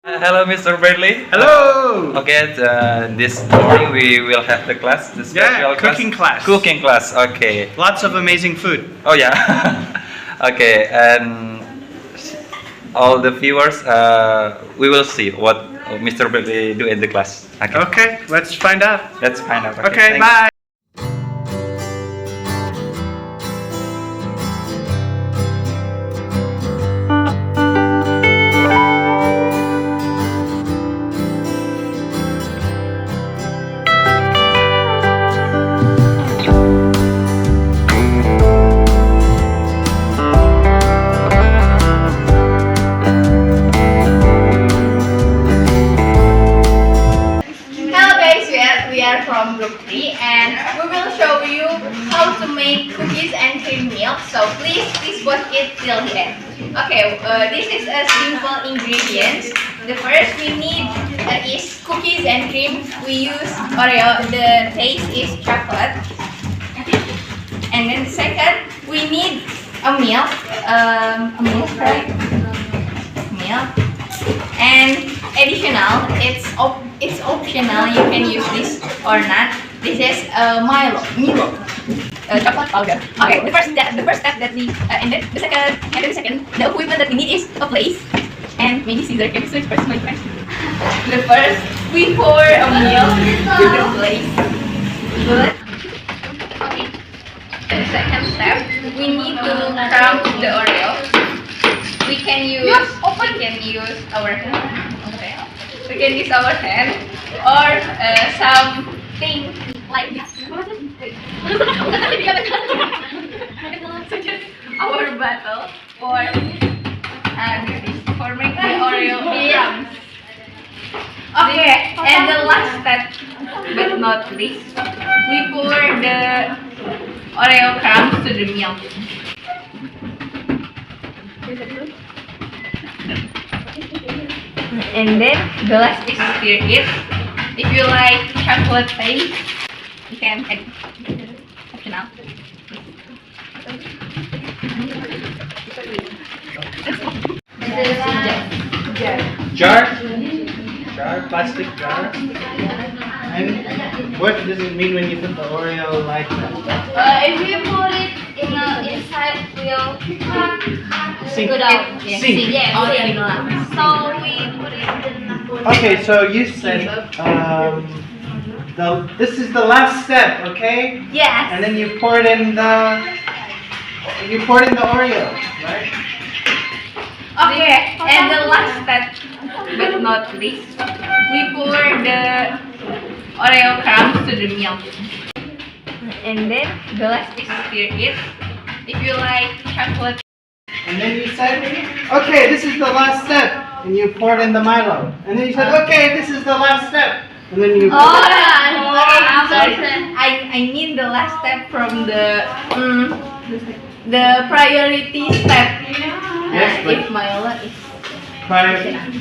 Hello, Mr. Bradley. Hello. Okay, this morning we will have the class, the special cooking class. Cooking class. Okay. Lots of amazing food. Oh yeah. Okay, and all the viewers, we will see what Mr. Bradley do in the class. Okay. Okay, let's find out. Let's find out. Okay, thanks. bye. Hello guys, we are from group 3 and we will show you how to make cookies and cream milk. So please watch it till the end. Okay, this is a simple ingredients. The first we need is cookies and cream. We use Oreo. The taste is chocolate. And then the second we need a milk, right? Milk. And additional, it's optional. You can use this or not. This is Milo, chocolate powder. Okay, the first step that we and then the second, the equipment that we need is a place and maybe scissors. Can you switch first, my friend? The first, we pour a milk to the place. Good. Okay. The second step, we need to crumb the Oreo. We can use our hand. Okay. We can use our hand or something like this. Our bottle for making the Oreo crumbs. Okay, and the last step, but not least, we pour the Oreo crumbs to the milk. And then the last is stir it. If you like chocolate taste, you can add optional. Jar? Plastic jar? And what does it mean when you put the Oreo like that? If you put it inside, we'll Sink. go down. Sink. Yes. So we put it. Okay, so you said this is the last step, okay? Yes. And then you pour it in the Oreo, right? Okay. And the last step, but not least, we pour the Oreo crumbs to the milk. And then the last is stir it. If you like chocolate. And then you said, okay, this is the last step. And you poured in the Milo. And then you said, okay, this is the last step. And then you I mean the last step from the priority step. Yes, but If Milo is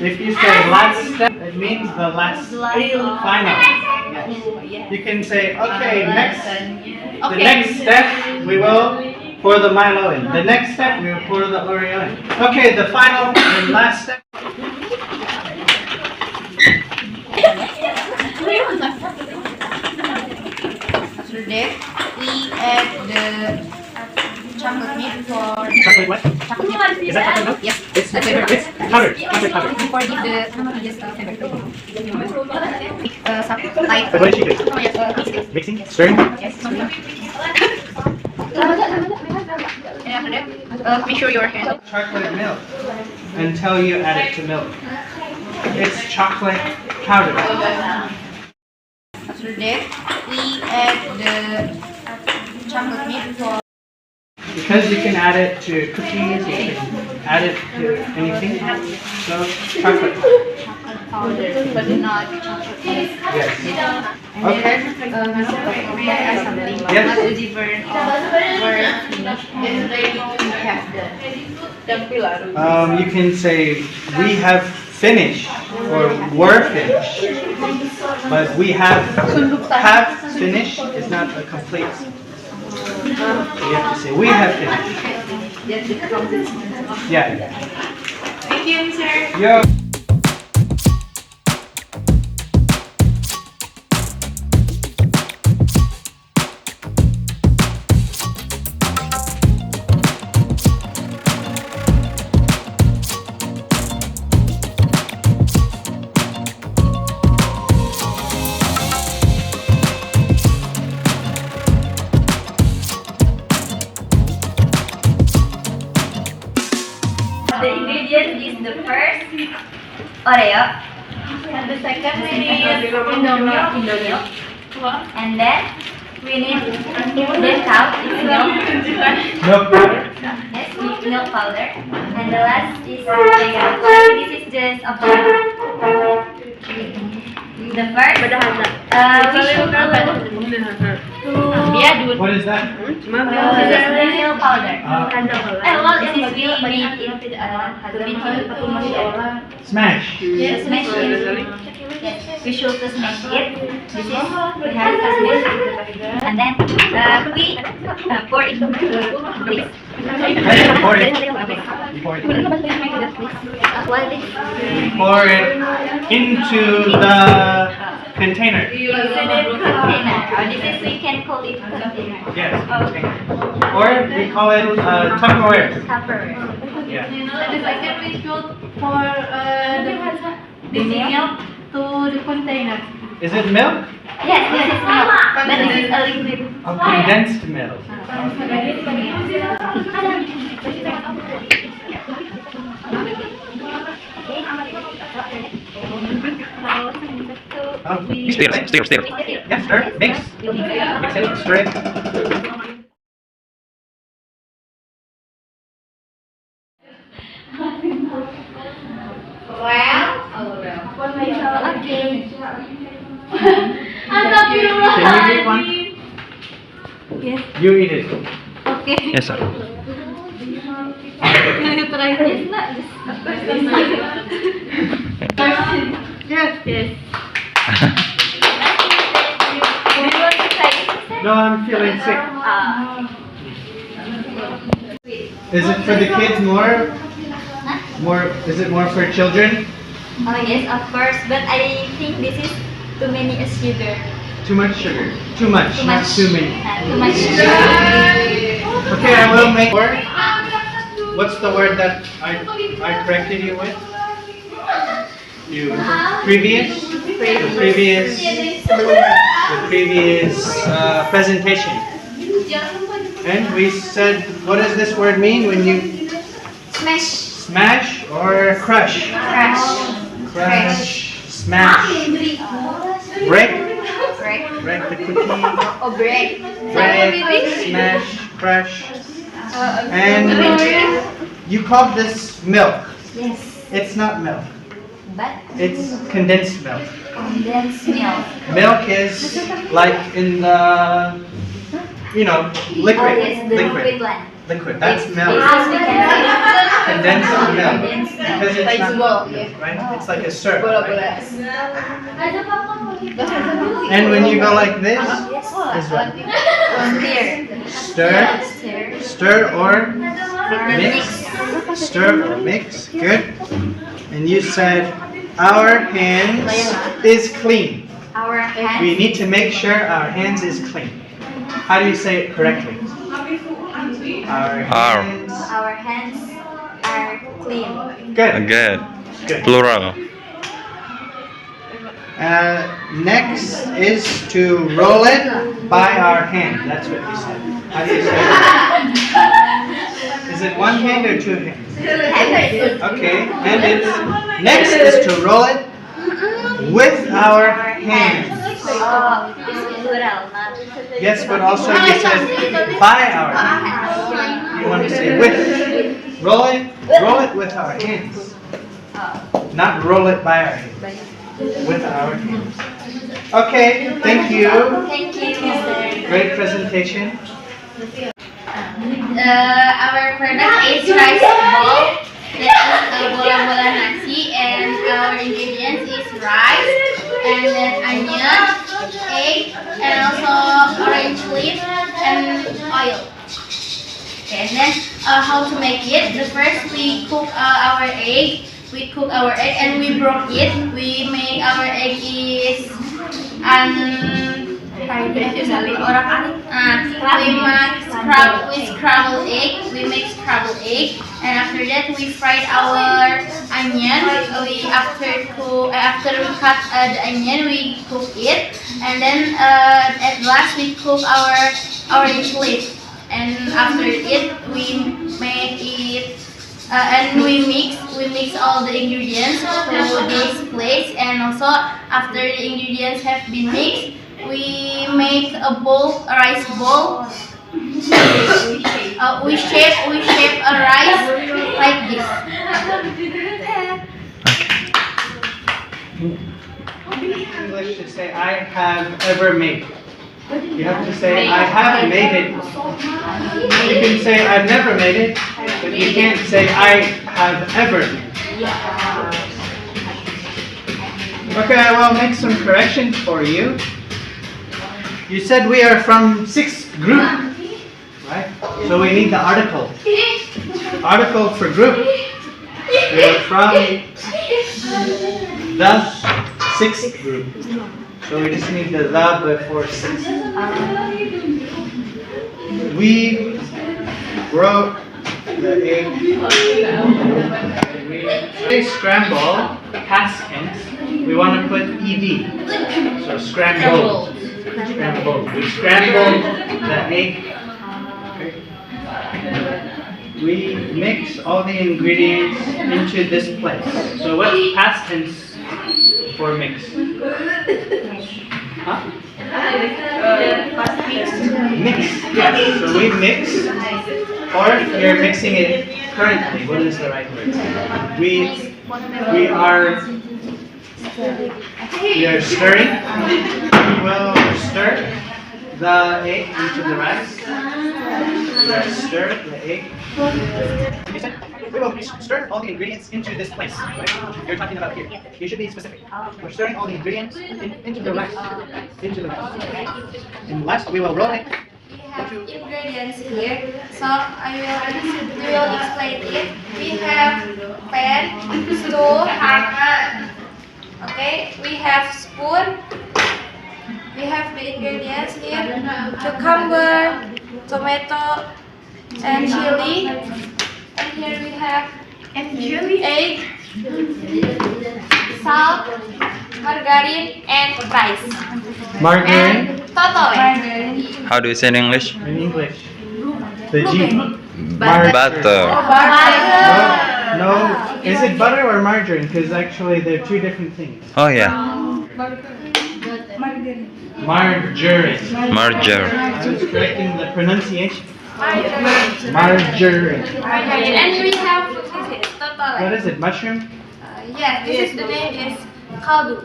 if you say last step, it means the last real final. yes. You can say, okay, the Okay. next step we will pour the Milo in. The next step we will pour the Oreo in. Okay, the final and last step. After that, we add the chocolate milk for Chocolate what? chocolate milk. Is that chocolate milk? Yes. It's powdered. Chocolate powder. Before the just flavor. Some like. So what did she do? Oh yes, Mixing? Stirring? yes. And after that, make sure your hand. Chocolate milk until you add it to milk. It's chocolate powder. After that, we add the chocolate milk for. Because you can add it to cookies, you can add it to anything. So, chocolate. Chocolate powder, but not chocolate milk. Yes. And Okay. then, add something. Yes. Not the different word finish. And we have the You can say we have finished or were finished. But we have finished is not a complete sentence. You have to say we have finished. Yeah. Thank you, sir. Yo. Oreo. And the second is Indomilk. And then we need this out is milk. Milk powder. Yes, milk powder. And the last is this is just optional. The first, we should What is that? this is the milk powder. Well, this is we made it Smash. yes, smash it. Yes, we should to smash it. This is we have to smash it, and then we pour it please. Pour it. Pour it. What is Pour it into the container. container? Or this is we can call it container. Yes, container. Or we call it Tupperware. Tupperware. Yeah. The second we should pour the milk to the container. Is it milk? Yes, this is milk, but this is a liquid. Oh, condensed milk. Oh, Stir. yeah, stir, mix. Mix it, stir it. Okay. Can you eat one? Yes. You eat it. Okay. Yes, sir. You try this, not this. Yes. Yes. Do you want to try it? No, I'm feeling sick. Is it for the kids more? Is it more for children? Oh yes, of course. But I think this is too many sugar. Too much sugar. Too much, Too not much. too many. Too much sugar. Okay, I will make word. What's the word that I corrected you with? You previous? The previous presentation. And we said, what does this word mean when you smash or crush? Crush, smash, break the cookie, break, smash, crush. And you called this milk. Yes. It's not milk. But It's condensed milk. condensed milk. Milk is like in the, liquid. Oh yes, the liquid one. Liquid. That's This milk. is we can say Condensed milk. condensed milk. Because it's not milk, right? It's like a syrup. Right? And when you go like this, is what? Stir. Stir, Stir. stir or Mix. stir or mix. Good. And you said our hands is clean. Our hands. We need to make sure our hands is clean. How do you say it correctly? Our hands. Our hands are clean. Good. Good. Good. Plural. Next is to roll it by our hand. That's what you said. How do you say it? Is it one hand or two hands? Okay. And it's next is to roll it with our hands. Oh, it's plural, not. Yes, but also you said by our hands. You want to say with. Roll it with our hands. Not roll it by our hands. With our hands. Okay, thank you. Thank you, Mr. Great presentation. Our product is rice ball. That is bola-bola nasi, and our ingredients is rice, and then onion, egg, and also orange leaf and oil. Okay, and then how to make it? The first we cook our egg. We cook our egg and we broke it. We make our egg is we scrambled egg. We make scrambled egg, and after that we fried our onion. After we cut the onion, we cook it, and then at last we cook our orange leaf. And after it, we make it and we mix all the ingredients to this place, and also after the ingredients have been mixed, we make a rice bowl. We shape a rice like this. English to say I have ever made. You have to say I have made it. You can say I've never made it, but you can't say I have ever made it. Okay, I will make some corrections for you. You said we are from 6th group, right? So we need the article. Article for group. We are from the 6th group. So we just need the before 6. We wrote the egg. We scramble, past tense. We want to put ed. So scramble. Scramble. We scrambled the egg. We mix all the ingredients into this place. So what's past tense for mix? Huh? Mix. Yes. So we mix, or if you're mixing it currently, what is the right word? We are stirring. We will stir the egg into the rice. We will stir the egg. You said we will stir all the ingredients into this place. Right? You're talking about here. You should be specific. We're stirring all the ingredients into the rice. Into the rice. And last, we will roll it. We have ingredients here, so we will explain it. We have pan, stove, okay. We have spoon. We have the ingredients here: cucumber, tomato, and chili. And here we have egg, salt, margarine, and rice. Margarine. And totally. How do you say in English? In English. The G. Butter. No. Is it butter or margarine? Because actually they're two different things. Oh yeah, Margarine. margarine. I was correcting the pronunciation. Margarine. And we have totally. What is it? Mushroom? Yes, this is the name is kaldu.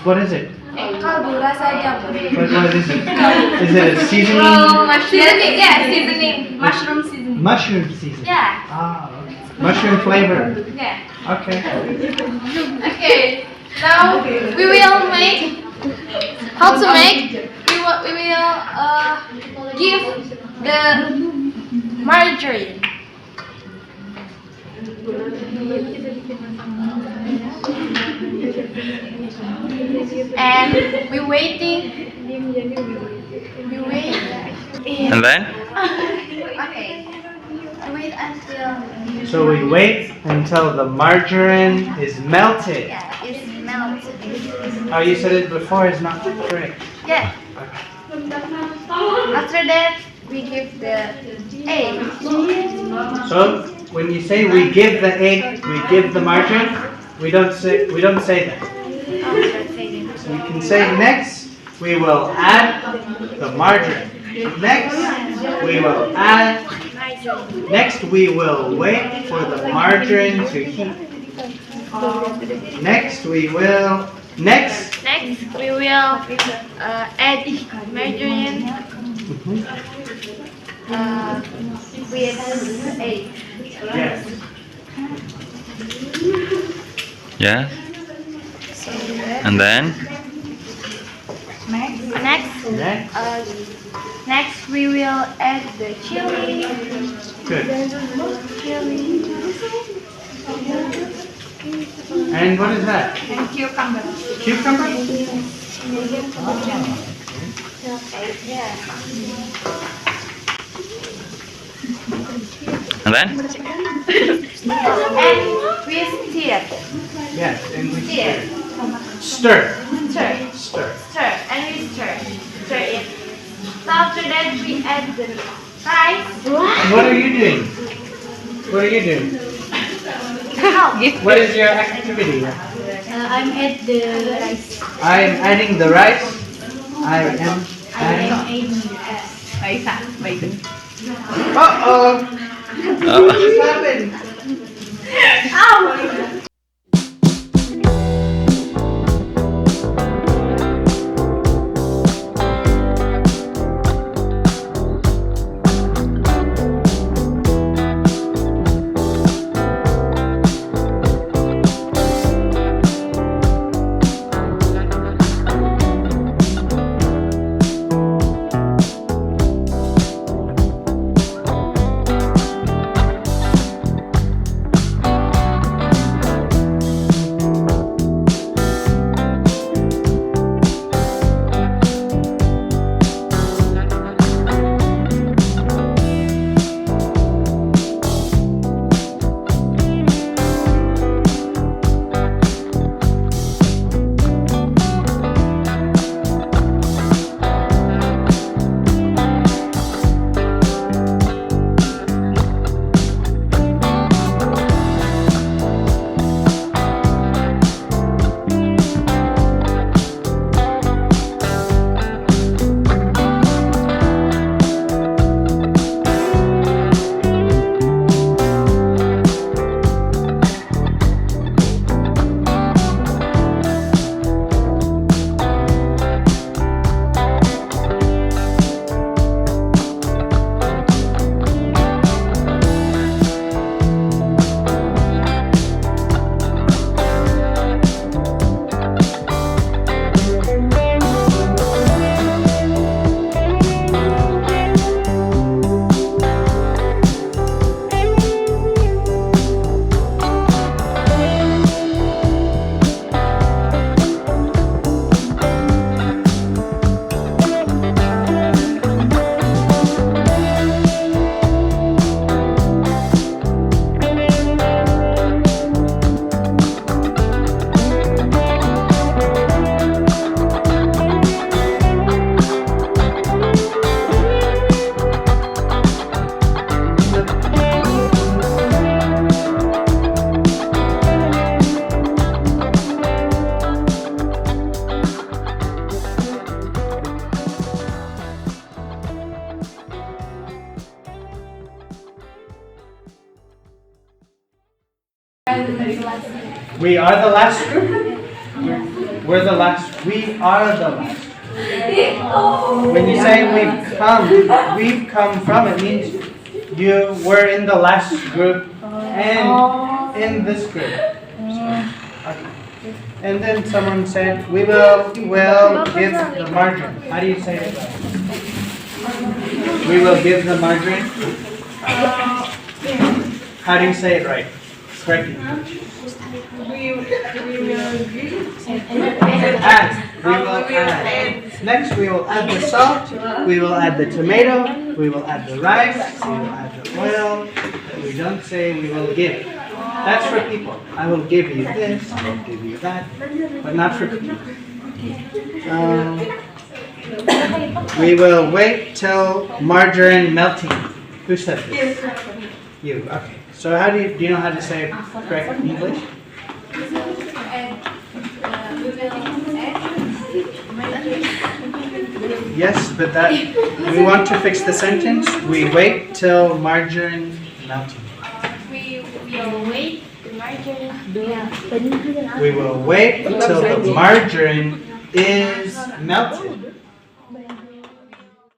What is it? Kaldu rasa jamur. What is it? Is it a seasoning? Seasoning, yeah, seasoning. Mushroom seasoning. Mushroom seasoning. Yeah. Ah, okay. Mushroom flavor. Yeah. Okay. Okay. Now we will make how to make. We will give the margarine. And we waiting. We wait. And then? Okay. Wait until. So we wait until the margarine is melted. Yeah, it's melted. Oh, you said it before is not correct. Yeah. After that, we give the egg. So when you say we give the egg, we give the margarine, we don't say that. So you can say next we will add the margarine. Next we will add. Next we will wait for the margarine to heat. Next we will. Next We will add margarine with egg. Yes. Yeah. And then? Next we will add the chili. Good. And what is that? And cucumber. Cucumber? And then? And we stir. Yes, and we Stir. stir. Stir. And we stir it. So after that we add the rice. And what are you doing? What are you doing? What is your activity? I'm at the rice. I am adding the rice. I am adding. Uh-oh. What just happened? We are the last group. We're the last. We are the last. When you say we've come from, it means you were in the last group and in this group. Okay. And then someone said, we will give the margin. How do you say it? We will give the margin. How do you say it right? Correctly. We will Add. We will add. Next, we will add the salt. We will add the tomato. We will add the rice. We will add the oil. We don't say we will give. That's for people. I will give you this. I will give you that. But not for people. We will wait till margarine melting. Who said this? You. Okay. So how do you know how to say it correct in English? Yes, but that we want to fix the sentence. We wait till margarine melting. We will wait the margarine. We will wait till the margarine is melted.